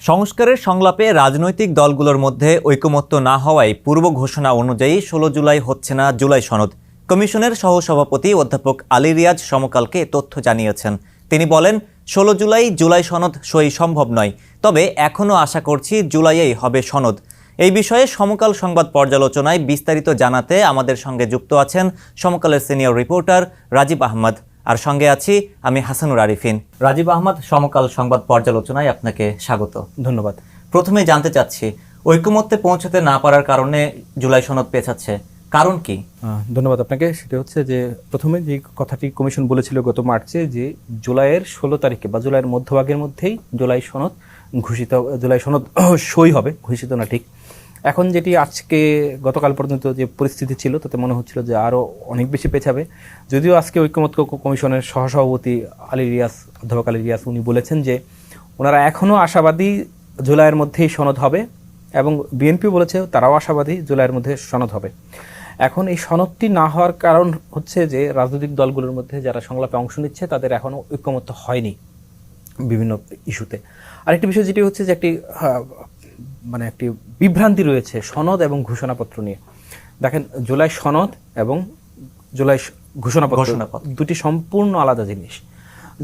সংস্কারের সংলাপে রাজনৈতিক দলগুলোর মধ্যে ঐকমত্য না হওয়ায় পূর্ব ঘোষণা অনুযায়ী ১৬ জুলাই হচ্ছে না জুলাই সনদ। কমিশনের সহসভাপতি অধ্যাপক আলী রিয়াজ সমকালকে তথ্য জানিয়েছেন। তিনি বলেন, ১৬ জুলাই জুলাই সনদ সই সম্ভব নয়, তবে এখনও আশা করছি জুলাইয়েই হবে সনদ। এই বিষয়ে সমকাল সংবাদ পর্যালোচনায় বিস্তারিত জানাতে আমাদের সঙ্গে যুক্ত আছেন সমকালের সিনিয়র রিপোর্টার রাজীব আহমদ, আর সঙ্গে আছি আমি হাসানুর আরিফিন। রাজীব আহমদ, সমকাল সংবাদ পর্যালোচনায় আপনাকে স্বাগত। ধন্যবাদ। প্রথমে জানতে চাচ্ছি, ঐকমত্যে পৌঁছাতে না পারার কারণে জুলাই সনদ পেছাচ্ছে, কারণ কি? ধন্যবাদ আপনাকে। সেটা হচ্ছে যে প্রথমে যে কথাটি কমিশন বলেছিল গত মার্চে, যে জুলাইয়ের ১৬ তারিখে বা জুলাইয়ের মধ্যভাগের মধ্যেই জুলাই সনদ সই হবে, ঘোষিত না ঠিক। এখন যেটি আজকে গতকাল পর্যন্ত যে পরিস্থিতি ছিল তাতে মনে হচ্ছিল যে আরও অনেক বেশি পেছাবে। যদিও আজকে ঐকমত্য কমিশনের সহসভাপতি অধ্যাপক আলী রিয়াজ উনি বলেছেন যে ওনারা এখনও আশাবাদী জুলাইয়ের মধ্যেই সনদ হবে, এবং বিএনপি বলেছে তারাও আশাবাদী জুলাইয়ের মধ্যে সনদ হবে। এখন এই সনদটি না হওয়ার কারণ হচ্ছে যে রাজনৈতিক দলগুলোর মধ্যে যারা সংলাপে অংশ নিচ্ছে তাদের এখনও ঐকমত্য হয়নি বিভিন্ন ইস্যুতে। আরেকটি বিষয় যেটি হচ্ছে যে একটি বিভ্রান্তি রয়েছে সনদ এবং ঘোষণাপত্র নিয়ে। দেখেন, জুলাই সনদ এবং জুলাই ঘোষণাপত্র দুটি সম্পূর্ণ আলাদা জিনিস।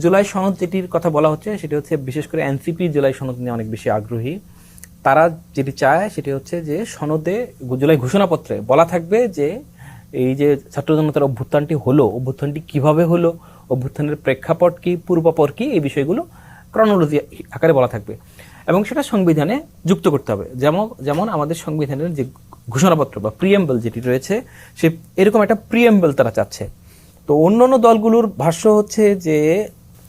জুলাই সনদ যেটির কথা বলা হচ্ছে সেটি হচ্ছে বিশেষ করে এনসিপি জুলাই সনদ নিয়ে অনেক বেশি আগ্রহী। তারা যেটি চায় সেটি হচ্ছে যে সনদে জুলাই ঘোষণাপত্রে বলা থাকবে যে এই যে ছাত্র জনতার অভ্যুত্থানটি হলো, অভ্যুত্থানটি কিভাবে হলো, অভ্যুত্থানের প্রেক্ষাপট কি, পূর্বাপর কি, এই বিষয়গুলো ক্রনোলজি আকারে বলা থাকবে এবং সেটা সংবিধানে যুক্ত করতে হবে। যেমন আমাদের সংবিধানের যে ঘোষণাপত্র বা প্রিএম্বল যেটি রয়েছে, সে এরকম একটা প্রিএম্বল তারা চাচ্ছে। তো অন্যান্য দলগুলোর ভাষ্য হচ্ছে যে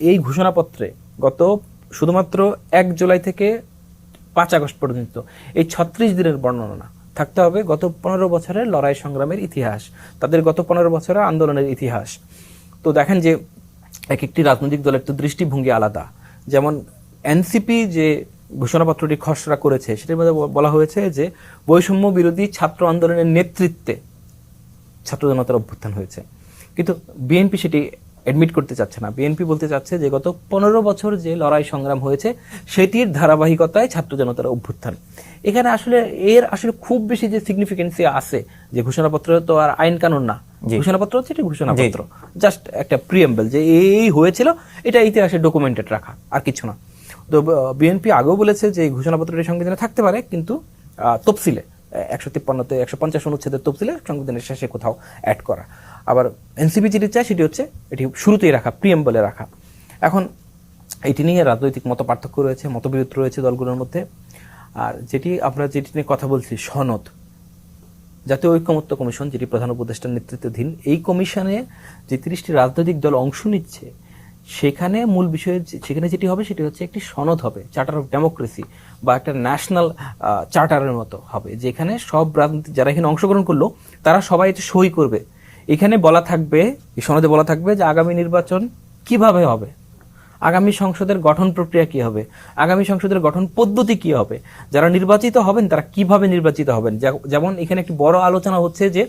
এই ঘোষণাপত্রে গত শুধুমাত্র ১ জুলাই থেকে ৫ আগস্ট পর্যন্ত এই ৩৬ দিনের বর্ণনা থাকতে হবে গত ১৫ বছরের লড়াই সংগ্রামের ইতিহাস, তাদের গত ১৫ বছরের আন্দোলনের ইতিহাস। তো দেখেন যে এক একটি রাজনৈতিক দলের তো দৃষ্টিভঙ্গি আলাদা। যেমন এনসিপি যে ঘোষণাপত্রটি খসড়া করেছে সেটার মধ্যে বলা হয়েছে যে বৈষম্য বিরোধী ছাত্র আন্দোলনের নেতৃত্বে ছাত্র জনতার অভ্যুত্থান হয়েছে, কিন্তু বিএনপি সেটি অ্যাডমিট করতে চাচ্ছে না। বিএনপি বলতে চাচ্ছে যে গত ১৫ বছর যে লড়াই সংগ্রাম হয়েছে সেটির ধারাবাহিকতায় ছাত্র জনতার অভ্যুত্থান। এখানে আসলে খুব বেশি যে সিগনিফিকেন্সি আছে, যে ঘোষণাপত্র তো আর আইন কানুন না, ঘোষণাপত্র হচ্ছে এটি ঘোষণাপত্র, জাস্ট একটা প্রিএম্বল যে এই হয়েছিল, এটা ইতিহাসে ডকুমেন্টেড রাখা, আর কিছু না। তো বিএনপি আগেও বলেছে যে এই ঘোষণাপত্রটি সংবিধানে থাকতে পারে, কিন্তু তফসিলে ১৫৩তে ১৫০ অনুচ্ছেদের তফসিলে সংবিধানের শেষে কোথাও অ্যাড করা। আবার এনসিপি যেটি চায় সেটি হচ্ছে এটি শুরুতেই রাখা, প্রিএম্বলে রাখা। এখন এটি নিয়ে রাজনৈতিক মত পার্থক্য রয়েছে, মতবিরোধ রয়েছে দলগুলোর মধ্যে। আর যেটি নিয়ে কথা বলছি, সনদ, জাতীয় ঐকমত্য কমিশন যেটি প্রধান উপদেষ্টার নেতৃত্বাধীন, এই কমিশনে যে ৩০টি রাজনৈতিক দল অংশ নিচ্ছে, সেখানে মূল বিষয় সেখানে যেটি হবে সেটি হচ্ছে একটি সনদ হবে, চার্টার অফ ডেমোক্রেসি বা একটা ন্যাশনাল চার্টারের মতো হবে, যেখানে সব রাজনীতি যারা এখানে অংশগ্রহণ করলো তারা সবাই এটা সই করবে। এখানে বলা থাকবে, এই সনদে বলা থাকবে যে আগামী নির্বাচন কিভাবে হবে, আগামী সংসদের গঠন প্রক্রিয়া কি হবে, আগামী সংসদের গঠন পদ্ধতি কি হবে, যারা নির্বাচিত হবেন তারা কিভাবে নির্বাচিত হবেন। যেমন এখানে একটি বড় আলোচনা হচ্ছে যে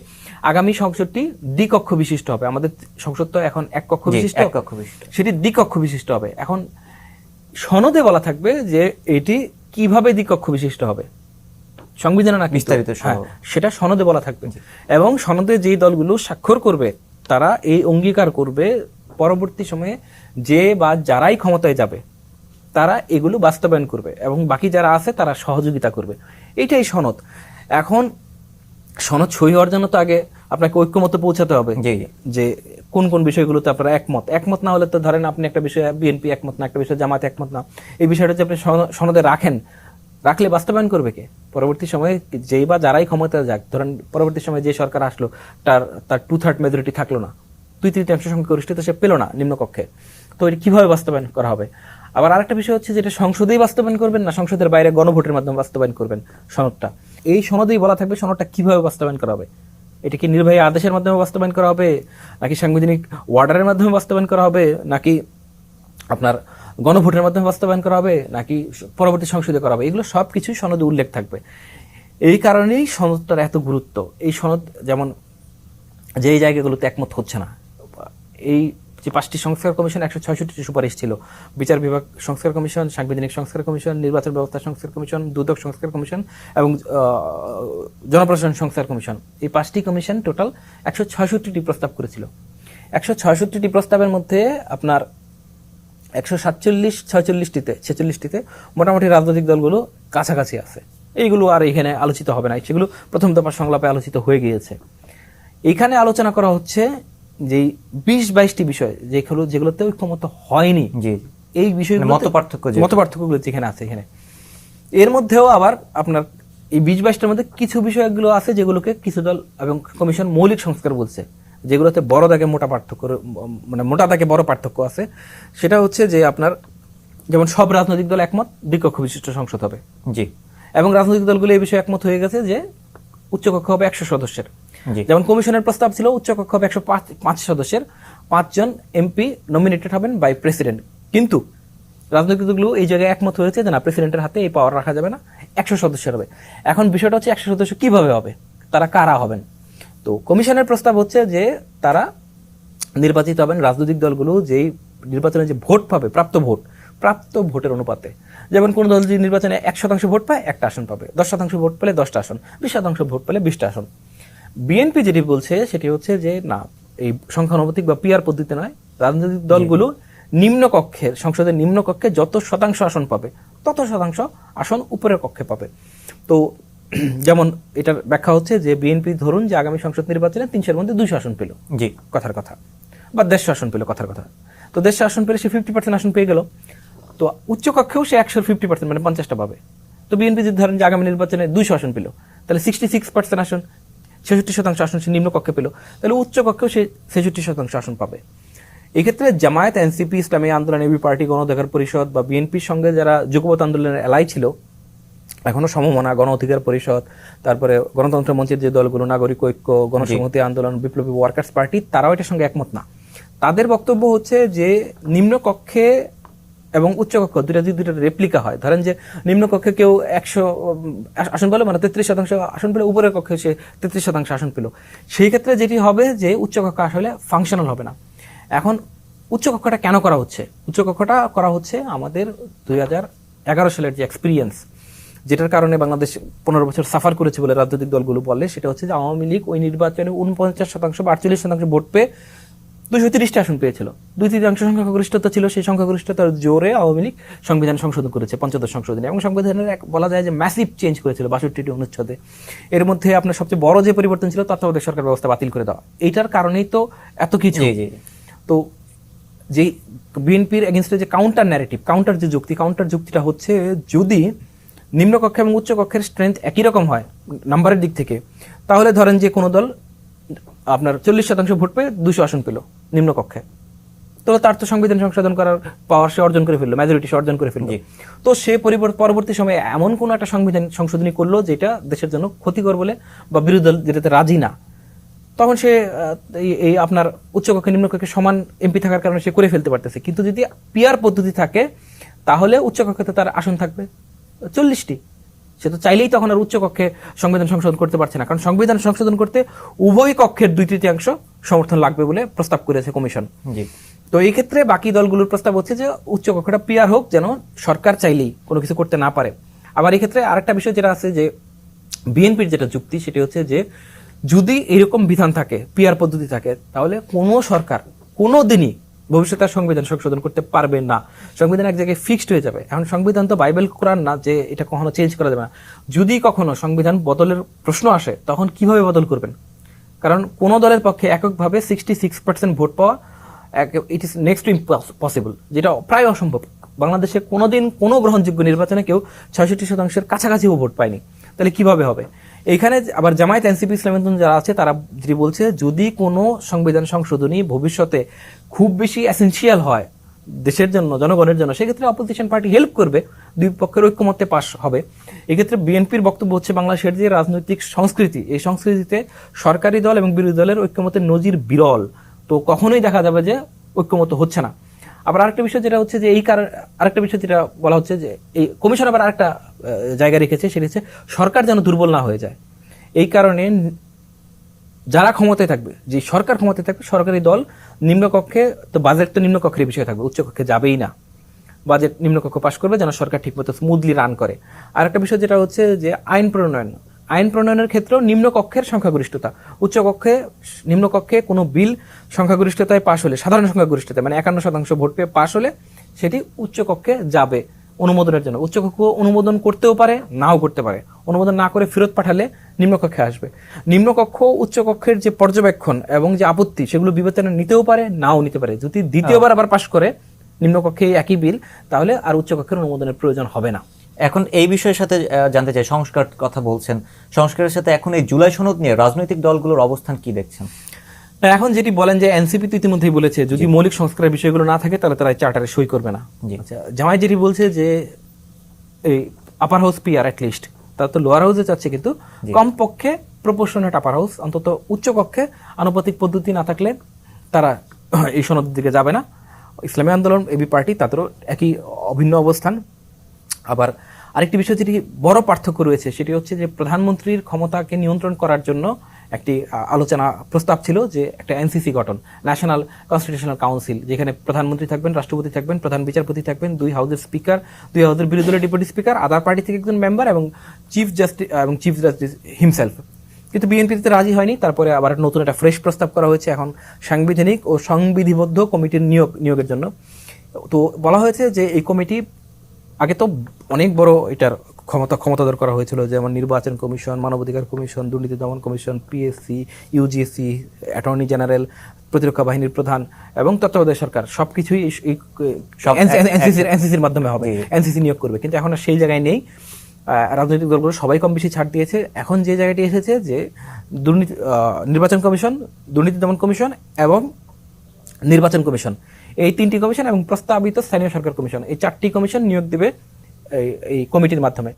আগামী সংসদটি দ্বিকক্ষ বিশিষ্ট হবে। আমাদের সংসদ তো এখন এক কক্ষ বিশিষ্ট, সেটি দ্বিকক্ষ বিশিষ্ট হবে। এখন সনদে বলা থাকবে যে এটি কিভাবে দ্বিকক্ষ বিশিষ্ট হবে, সংবিধানে না, বিস্তারিত সেটা সনদে বলা থাকবে। এবং সনদে যেই দলগুলো স্বাক্ষর করবে তারা এই অঙ্গীকার করবে পরবর্তী সময়ে যে বা যারাই ক্ষমতায় যাবে তারা এগুলো বাস্তবায়ন করবে এবং বাকি যারা আছে তারা সহযোগিতা করবে। এইটাই সনদ। এখন সনদ সই হওয়ার জন্য তো আগে আপনাকে ঐক্যমতে পৌঁছাতে হবে যে কোন কোন বিষয়গুলোতে আপনারা একমত না হলে তো ধরেন আপনি একটা বিষয়ে বিএনপি একমত না, একটা বিষয়ে জামাত একমত না, এই বিষয়টা যে আপনি সনদে রাখলে বাস্তবায়ন করবে কে? পরবর্তী সময়ে যেই বা যারাই ক্ষমতায় যাক, ধরেন পরবর্তী সময়ে যে সরকার আসলো তার 2/3 মেজরিটি থাকলো না, 2/3 সংখ্যাগরিষ্ঠতা সে পেল না নিম্নকক্ষে, তো এটি কিভাবে বাস্তবায়ন করা হবে? আবার আরেকটা বিষয় হচ্ছে যেটা সংসদেই বাস্তবায়ন করবেন না সংসদের বাইরে গণভোটের মাধ্যমে বাস্তবায়ন করবেন সনদটা, এই সনদেই বলা থাকবে সনদটা কিভাবে বাস্তবায়ন করা হবে। এটা কি নির্বাহী আদেশের মাধ্যমে বাস্তবায়ন করা হবে, নাকি সাংবিধানিক অর্ডারের মাধ্যমে বাস্তবায়ন করা হবে, নাকি আপনার গণভোটের মাধ্যমে বাস্তবায়ন করা হবে, নাকি পরবর্তী সংসদে করা হবে? এগুলো সব কিছুই সনদে উল্লেখ থাকবে। এই কারণেই সনদটার এত গুরুত্ব। এই সনদ যেমন যেই জায়গাগুলোতে একমত হচ্ছে না, এই যে 5টি সংস্কার কমিশন 166টি সুপারিশ ছিল, বিচার বিভাগ সংস্কার কমিশন, সাংবিধানিক সংস্কার কমিশন, নির্বাচন ব্যবস্থা সংস্কার কমিশন, দুদক সংস্কার কমিশন এবং জনপ্রশাসন সংস্কার কমিশন, এই 5টি কমিশন টোটাল 166টি প্রস্তাব করেছিল। 166টি প্রস্তাবের মধ্যে আপনার 146-46টিতে মোটামুটি রাজনৈতিক দলগুলো কাছাকাছি আছে। এইগুলো আর এখানে আলোচিত হবে না, সেগুলো প্রথম দফা সংলাপে আলোচিত হয়ে গিয়েছে। এখানে আলোচনা করা হচ্ছে যে 20-22টি বিষয় যেগুলোতে ঐক্যমত হয়নি, এই বিষয়গুলো মতপার্থক্যগুলো যেখানে আছে এখানে। এর মধ্যেও আবার আপনার এই 20-22টার মধ্যে কিছু বিষয়গুলো আছে যেগুলোকে কিছু দল এবং কমিশন মৌলিক সংস্কার বলছে, যেগুলোতে বড় দাগে মোটা পার্থক্য, মানে মোটা দাগে বড় পার্থক্য আছে। সেটা হচ্ছে যে আপনার যেমন সব রাজনৈতিক দল একমত দ্বিকক্ষ বিশিষ্ট সংসদ হবে, এবং রাজনৈতিক দলগুলো এই বিষয়ে একমত হয়ে গেছে যে উচ্চকক্ষ হবে 100 সদস্যের। যেমন কমিশনের প্রস্তাব ছিল উচ্চকক্ষ হবে 105 সদস্যের, 5 জন এমপি নমিনেটেড হবেন বাই প্রেসিডেন্ট। কিন্তু রাজনৈতিক দলগুলো এই জায়গায় একমত হয়েছে যে না, প্রেসিডেন্টের হাতে এই পাওয়ার রাখা যাবে না, 100 সদস্যের হবে। এখন বিষয়টা হচ্ছে 100 সদস্য কিভাবে হবে, তারা কারা হবেন? তো কমিশনের প্রস্তাব হচ্ছে যে তারা নির্বাচিত হবেন রাজনৈতিক দলগুলো যেই নির্বাচনে যে ভোট পাবে, প্রাপ্ত ভোটের অনুপাতে। যেমন কোন দল যদি নির্বাচনে 100% ভোট পায়, 1টা আসন পাবে, 10% ভোট পেলে 10টা আসন, 20% ভোট পেলে 20টা আসন। বিএনপি যেটি বলছে সেটি হচ্ছে যে না, এই সংখ্যানুপাতিক বা পিআর পদ্ধতি নয়, রাজনৈতিক দলগুলো নিম্নকক্ষের, সংসদের নিম্নকক্ষে যত শতাংশ আসন পাবে তত শতাংশ আসন উপরের কক্ষে পাবে। তো যেমন এটার ব্যাখ্যা হচ্ছে যে বিএনপি ধরুন যে আগামী সংসদ নির্বাচনে 300-এর মধ্যে 200 আসন পেল, কথার কথা, বা 150 আসন পেল, কথার কথা। তো 150 আসন পেলে সে 50% আসন পেয়ে গেল। তো উচ্চকক্ষেও সে 100-র 50% মানে 50টা পাবে। তো বিএনপি যদি ধরেন যে আগামী নির্বাচনে 200 আসন পেল, তাহলে 66% আসন, 66% আসন সে নিম্নকক্ষে পেল, তাহলে উচ্চকক্ষেও সে 66% আসন পাবে। এক্ষেত্রে জামায়াত, এনসিপি, ইসলামী আন্দোলন, এবি পার্টি, গণ অধিকার পরিষদ বা বিএনপির সঙ্গে যারা যুগপৎ আন্দোলনের এলাই ছিল, এখনো সমমনা, গণ অধিকার পরিষদ, তারপরে গণতন্ত্র মঞ্চের যে দলগুলো, নাগরিক ঐক্য, গণসংহতি আন্দোলন, বিপ্লবী ওয়ার্কার্স পার্টি, তারাও এটার সঙ্গে একমত না। তাদের বক্তব্য হচ্ছে যে নিম্নকক্ষে এবং উচ্চকক্ষ দুইটা রেপ্লিকা হয়। ধরেন যে নিম্নকক্ষে কেউ 100 আসন পেল, মানে 33% আসন পেল, উপরের কক্ষে সে 33% আসন পেল। সেই ক্ষেত্রে যেটি হবে যে উচ্চকক্ষ আসলে ফাংশনাল হবে না। এখন উচ্চকক্ষটা কেন করা হচ্ছে? উচ্চকক্ষটা করা হচ্ছে আমাদের 2011 সালের যে এক্সপিরিয়েন্স, যেটার কারণে বাংলাদেশ 15 বছর সাফার করেছে বলে রাজনৈতিক দলগুলো বলে, সেটা হচ্ছে যে আওয়ামী লীগ ওই নির্বাচনে 49% বা 48% ভোট পেয়ে 230টা আসন পেয়েছিল। 2/3 সংখ্যাগরিষ্ঠতা ছিল, সেই সংখ্যাগরিষ্ঠতার জোরে আওয়ামী লীগ সংবিধান সংশোধন করেছে, 75 সংশোধনী, এবং সংবিধানের বলা যায় যে ম্যাসিভ চেঞ্জ করেছিল 62টি অনুচ্ছেদে। এর মধ্যে আপনার সবচেয়ে বড় যে পরিবর্তন ছিল তত্ত্বাবধায়ক সরকার ব্যবস্থা বাতিল করে দেওয়া। এইটার কারণেই তো এত কিছু। তো যে বিএনপির এগেইনস্টে যে কাউন্টার ন্যারেটিভ, কাউন্টার যুক্তিটা হচ্ছে যদি নিম্নকক্ষ এবং উচ্চকক্ষের স্ট্রেংথ একই রকম হয় নাম্বারের দিক থেকে, তাহলে ধরেন যে কোনো দল আপনার 40% ভোট পেয়ে 200 আসন পেল নিম্নকক্ষে, তাহলে তার তো সংবিধান সংশোধন করার পাওয়ার সে অর্জন করে ফেললো, মেজরিটি সে অর্জন করে ফেললো। তো সে পরবর্তী সময়ে এমন কোন একটা সংবিধান সংশোধনী করলো যেটা দেশের জন্য ক্ষতিকর বলে বা বিরোধী দল যেটাতে রাজি না, তখন সে এই আপনার উচ্চকক্ষে নিম্নকক্ষে সমান এমপি থাকার কারণে সে করে ফেলতে পারতেছে। কিন্তু যদি পিআর পদ্ধতি থাকে তাহলে উচ্চকক্ষে তার আসন থাকবে 40টি। সে তো চাইলেই তখন আর উচ্চকক্ষে সংবিধান সংশোধন করতে পারছে না, কারণ সংবিধান সংশোধন করতে উভয় কক্ষের 2/3 সমর্থন লাগবে বলে প্রস্তাব করেছে কমিশন। তো এই ক্ষেত্রে বাকি দলগুলোর প্রস্তাব হচ্ছে যে উচ্চকক্ষটা পিআর হোক, যেন সরকার চাইলেই কোনো কিছু করতে না পারে। আবার এই ক্ষেত্রে আরেকটা বিষয় যেটা আছে যে বিএনপির যেটা যুক্তি, সেটি হচ্ছে যে যদি এরকম বিধান থাকে, পিআর পদ্ধতি থাকে, তাহলে কোনো সরকার কোনো দিনই ভবিষ্যতে সংবিধান সংশোধন করতে পারবে না। সংবিধান এক জায়গায় ফিক্সড হয়ে যাবে। এখন সংবিধান তো বাইবেল কোরআন না যে এটা কখনো চেঞ্জ করা যাবে না। যদি কখনো সংবিধান বদলের প্রশ্ন আসে তখন কিভাবে বদল করবেন? কারণ কোন দলের পক্ষে এককভাবে 66% ভোট পাওয়া it is next to impossible, যেটা প্রায় অসম্ভব। বাংলাদেশে কোনোদিন কোনো গ্রহণযোগ্য নির্বাচনে কেউ 66%-এর কাছাকাছিও ভোট পায়নি, তাহলে কিভাবে হবে? এইখানে আবার জামায়াত, এনসিপি, ইসলামী আন্দোলন যারা আছে তারা যেটি বলছে, যদি কোনো সংবিধান সংশোধনী ভবিষ্যতে খুব বেশি এসেনশিয়াল হয় দেশের জন্য, জনগণের জন্য, সেক্ষেত্রে অপোজিশন পার্টি হেল্প করবে, দুই পক্ষের ঐক্যমত্যে পাস হবে। এক্ষেত্রে বিএনপির বক্তব্য হচ্ছে বাংলাদেশের যে রাজনৈতিক সংস্কৃতি, এই সংস্কৃতিতে সরকারি দল এবং বিরোধী দলের ঐক্যমত্যের নজির বিরল। তো কখনোই দেখা যাবে যে ঐক্যমত্য হচ্ছে না। আবার আরেকটা বিষয় যেটা হচ্ছে যে আরেকটা বিষয় যেটা বলা হচ্ছে যে এই কমিশন আবার আরেকটা জায়গা রেখেছে, সেটা হচ্ছে সরকার যেন দুর্বল না হয়ে যায়। এই কারণে যারা ক্ষমতায় থাকবে, যে সরকার ক্ষমতায় থাকবে, সরকারি দল নিম্নকক্ষে, তো বাজেট তো নিম্নকক্ষের বিষয় থাকবে, উচ্চকক্ষে যাবেই না। বাজেট নিম্নকক্ষ পাশ করবে যেন সরকার ঠিকমতো স্মুথলি রান করে। আর একটা বিষয় যেটা হচ্ছে যে আইন প্রণয়নের ক্ষেত্রেও নিম্নকক্ষের সংখ্যাগরিষ্ঠতা, নিম্নকক্ষে কোনো বিল সংখ্যাগরিষ্ঠতায় পাশ হলে, সাধারণ সংখ্যাগরিষ্ঠতায় মানে 51% ভোট পেয়ে পাশ হলে সেটি উচ্চকক্ষে যাবে অনুমোদনের জন্য। উচ্চকক্ষ অনুমোদন করতেও পারে, নাও করতে পারে। অনুমোদন না করে ফেরত পাঠালে নিম্নকক্ষে আসবে। নিম্নকক্ষ উচ্চকক্ষের যে পর্যবেক্ষণ এবং যে আপত্তি সেগুলো বিবেচনা নিতেও পারে, নাও নিতে পারে। যদি দ্বিতীয়বার আবার পাশ করে নিম্নকক্ষে একই বিল, তাহলে আর উচ্চকক্ষের অনুমোদনের প্রয়োজন হবে না। এখন এই বিষয়ের সাথে জানতে চাই, সংস্কার কথা বলছেন, সংস্কারের সাথে এখন এই জুলাই সনদ নিয়ে রাজনৈতিক দলগুলোর অবস্থান কি দেখছেন? এখন যেটি বলেন যে এনসিপি তো ইতিমধ্যেই বলেছে যদি মৌলিক সংস্কারের বিষয়গুলো না থাকে তাহলে তারা চার্টারে সই করবে না। আচ্ছা, জামায়াত যেটি বলছে যে এই আপার হাউস পিআর অ্যাটলিস্ট, তারা তো লোয়ার হাউসে চাচ্ছে, কিন্তু কমপক্ষে প্রপোর্শনেট আপার হাউস, অন্তত উচ্চকক্ষে আনুপাতিক পদ্ধতি না থাকলে তারা এই সনদের দিকে যাবে না। ইসলামী আন্দোলন, এবি পার্টি, তাদেরও একই অভিন্ন অবস্থান। আবার আরেকটি বিষয় যেটি বড় পার্থক্য রয়েছে সেটি হচ্ছে যে প্রধানমন্ত্রীর ক্ষমতাকে নিয়ন্ত্রণ করার জন্য একটি আলোচনা প্রস্তাব ছিল যে একটা এনসিসি গঠন, ন্যাশনাল কনস্টিটিউশনাল কাউন্সিল, যেখানে প্রধানমন্ত্রী থাকবেন, রাষ্ট্রপতি থাকবেন, প্রধান বিচারপতি থাকবেন, 2 হাউসের স্পিকার, 2 হাউসের বিরোধী দলের ডেপুটি স্পিকার, আদার পার্টি থেকে একজন মেম্বার এবং চিফ জাস্টিস হিমসেলফ। কিন্তু বিএনপিতে রাজি হয়নি। তারপরে আবার নতুন একটা ফ্রেশ প্রস্তাব করা হয়েছে এখন সাংবিধানিক ও সংবিধিবদ্ধ কমিটির নিয়োগের জন্য। তো বলা হয়েছে যে এই কমিটি আগে তো অনেক বড় এটার ক্ষমতাধর করা হয়েছিল, যেমন নির্বাচন কমিশন, মানবাধিকার কমিশন, দুর্নীতি দমন কমিশন, পিএসসি, ইউজিএসসি, অ্যাটর্নি জেনারেল, প্রতিরক্ষা বাহিনীর প্রধান এবং তত্ত্বাবধায়ক সরকার সবকিছুই এনসিসির মাধ্যমে হবে, এনসিসি নিয়োগ করবে। কিন্তু এখন আর সেই জায়গায় নেই। রাজনৈতিক দলগুলো সবাই কম বেশি ছাড় দিয়েছে। এখন যে জায়গাটি এসেছে যে নির্বাচন কমিশন, দুর্নীতি দমন কমিশন এবং নির্বাচন কমিশন, এই 3টি কমিশন এবং প্রস্তাবিত স্থানীয় সরকার কমিশন, এই 4টি কমিশন নিয়োগ দেবে এই কমিটির মাধ্যমে,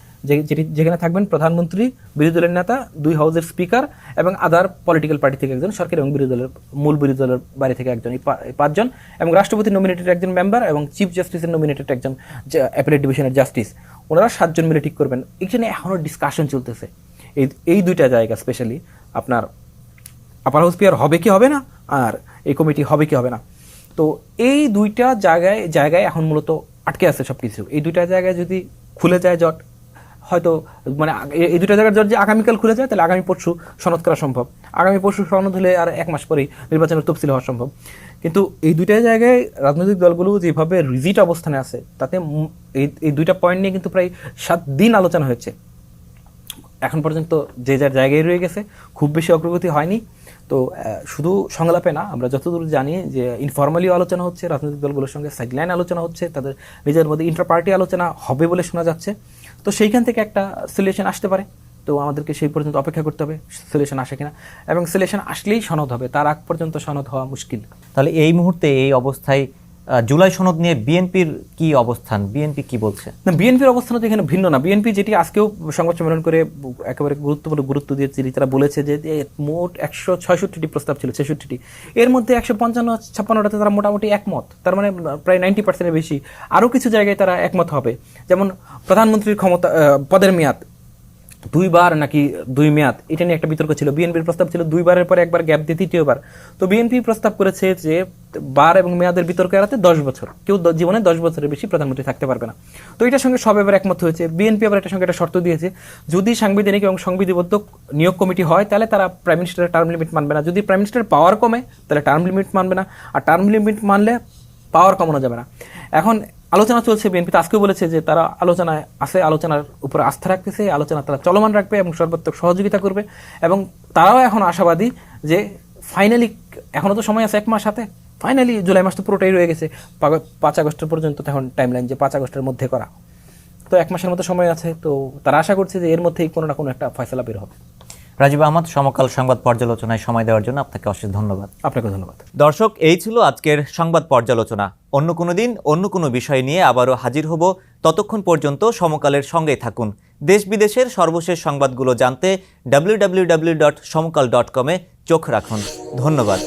যেখানে থাকবেন প্রধানমন্ত্রী, বিরোধী দলের নেতা, 2 হাউসের স্পিকার এবং আদার পলিটিক্যাল পার্টি থেকে একজন, সরকার এবং মূল বিরোধী দলের বাড়ি থেকে একজন, এই 5 জন, এবং রাষ্ট্রপতি নমিনেটেড একজন মেম্বার এবং চিফ জাস্টিসের নমিনেটেড একজন অ্যাপিলেট ডিভিশনের জাস্টিস। ওনারা 7 জন মিলে ঠিক করবেন। এখানে এখনো ডিসকাশন চলতেছে এই 2টা জায়গা, স্পেশালি আপনার আপার হাউস পিআর হবে কি হবে না, আর এই কমিটি হবে কি হবে না। তো এই 2টা জায়গায় এখন মূলত আটকে আছে সবকিছু। এই 2টা জায়গায় যদি খুলে যায় জট, হয়তো মানে এই 2টা জায়গার জট যে আগামীকাল খুলে যায় তাহলে আগামী পরশু সনদ করা সম্ভব। আগামী পরশু সনদ হলে আর 1 মাস পরেই নির্বাচনের তফসিল হওয়া সম্ভব। কিন্তু এই 2টা জায়গায় রাজনৈতিক দলগুলো যেভাবে রিজিট অবস্থানে আছে, তাতে এই 2টা পয়েন্ট নিয়ে কিন্তু প্রায় 7 দিন আলোচনা হয়েছে। এখন পর্যন্ত যে যার জায়গায় রয়ে গেছে, খুব বেশি অগ্রগতি হয়নি। তো শুধু সংলাপে না, আমরা যতদূর জানি যে ইনফর্মালিও আলোচনা হচ্ছে, রাজনৈতিক দলগুলোর সঙ্গে সাইডলাইন আলোচনা হচ্ছে, তাদের নিজের মধ্যে ইন্টার পার্টি আলোচনা হবে বলে শোনা যাচ্ছে। তো সেইখান থেকে একটা সলিউশন আসতে পারে। তো আমাদেরকে সেই পর্যন্ত অপেক্ষা করতে হবে সলিউশন আসে কিনা, এবং সলিউশন আসলেই সনদ হবে, তার আগ পর্যন্ত সনদ হওয়া মুশকিল। তাহলে এই মুহূর্তে এই অবস্থায় জুলাই সনদ নিয়ে বিএনপির কি অবস্থান, বিএনপি কি বলছে? না, বিএনপির অবস্থান তো এখানে ভিন্ন না। বিএনপি যেটি আজকেও সংবাদ সম্মেলন করে একেবারে গুরুত্ব দিয়েছে, তারা বলেছে যে মোট 166টি প্রস্তাব ছিল, 66টি, এর মধ্যে 155-56টাতে তারা মোটামুটি একমত। তার মানে প্রায় 90%-এর বেশি। আরও কিছু জায়গায় তারা একমত হবে, যেমন প্রধানমন্ত্রীর ক্ষমতা, পদের মেয়াদ 2 বার নাকি 2 মেয়াদ, এটা নিয়ে একটা বিতর্ক ছিল। বিএনপির প্রস্তাব ছিল 2 বারের পরে একবার গ্যাপ দিয়ে 3য়বার। তো বিএনপি প্রস্তাব করেছে যে বার এবং মেয়াদের বিতর্ক এড়াতে 10 বছর, কেউ জীবনে 10 বছরের বেশি প্রধানমন্ত্রী থাকতে পারবে না। তো এটার সঙ্গে সব এবার একমত হয়েছে। বিএনপি আবার এটার সঙ্গে একটা শর্ত দিয়েছে, যদি সাংবিধানিক এবং সংবিধিবদ্ধ নিয়োগ কমিটি হয় তাহলে তারা প্রাইম মিনিস্টারের টার্ম লিমিট মানবে না। যদি প্রাইম মিনিস্টারের পাওয়ার কমে তাহলে টার্ম লিমিট মানবে না, আর টার্ম লিমিট মানলে পাওয়ার কমানো যাবে না। এখন আলোচনা চলছে, বিএনপি তো আজকেও বলেছে যে তারা আলোচনায় আছে, আলোচনার উপরে আস্থা রাখতেছে, আলোচনা তারা চলমান রাখবে এবং সর্বাত্মক সহযোগিতা করবে। এবং তারাও এখন আশাবাদী যে ফাইনালি, এখনও তো সময় আছে 1 মাস হাতে, ফাইনালি জুলাই মাস তো পুরোটাই রয়ে গেছে, 5 আগস্টের পর্যন্ত তখন টাইমলাইন যে 5 আগস্টের মধ্যে করা, তো 1 মাসের মতো সময় আছে। তো তারা আশা করছে যে এর মধ্যেই কোনো না কোনো একটা ফয়সালা বের হবে। রাজীব আহমদ, সমকাল সংবাদ পর্যালোচনায় সময় দেওয়ার জন্য আপনাকে অশেষ ধন্যবাদ। আপনাকে ধন্যবাদ। দর্শক, এই ছিল আজকের সংবাদ পর্যালোচনা। অন্য কোনো দিন অন্য কোনো বিষয় নিয়ে আবারও হাজির হব। ততক্ষণ পর্যন্ত সমকালের সঙ্গেই থাকুন। দেশ বিদেশের সর্বশেষ সংবাদগুলো জানতে www.সমকাল.com-এ চোখ রাখুন। ধন্যবাদ।